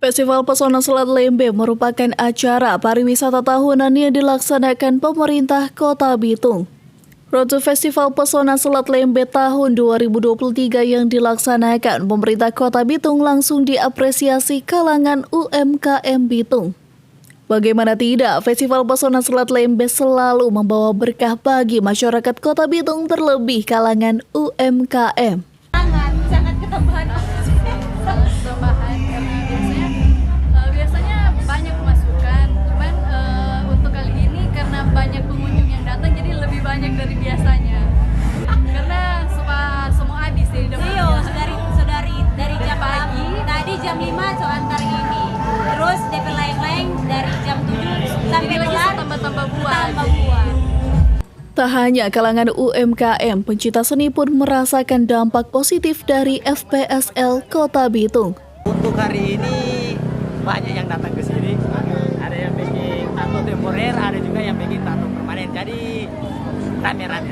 Festival Pesona Selat Lembe merupakan acara pariwisata tahunan yang dilaksanakan pemerintah Kota Bitung. Road to Festival Pesona Selat Lembe tahun 2023 yang dilaksanakan pemerintah Kota Bitung langsung diapresiasi kalangan UMKM Bitung. Bagaimana tidak, Festival Pesona Selat Lembe selalu membawa berkah bagi masyarakat Kota Bitung, terlebih kalangan UMKM. Sangat ketambahan karena biasanya banyak masukan, cuman untuk kali ini karena banyak pengunjung yang datang jadi lebih banyak dari biasanya. Karena semua habis di depan. Dari jam pagi, tadi jam 5 so antar ini. Terus DP lain-lain dari jam 7 sampai kelar tambah buah. Tak hanya kalangan UMKM, pencinta seni pun merasakan dampak positif dari FPSL Kota Bitung. Untuk hari ini banyak yang datang ke sini. Ada yang bikin tato temporer, ada juga yang bikin tato permanen. Jadi rame-rame.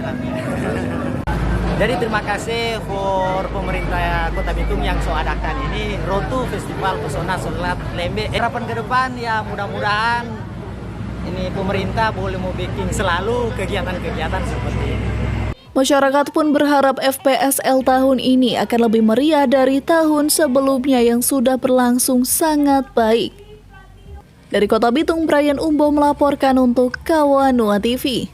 Jadi terima kasih for pemerintah Kota Bitung yang so adakan ini Road to Festival Pesona Selat Lembe. Harapan ke depan ya mudah-mudahan ini pemerintah boleh mau bikin selalu kegiatan-kegiatan seperti ini. Masyarakat pun berharap FPSL tahun ini akan lebih meriah dari tahun sebelumnya yang sudah berlangsung sangat baik. Dari Kota Bitung, Brian Umbo melaporkan untuk Kawanua TV.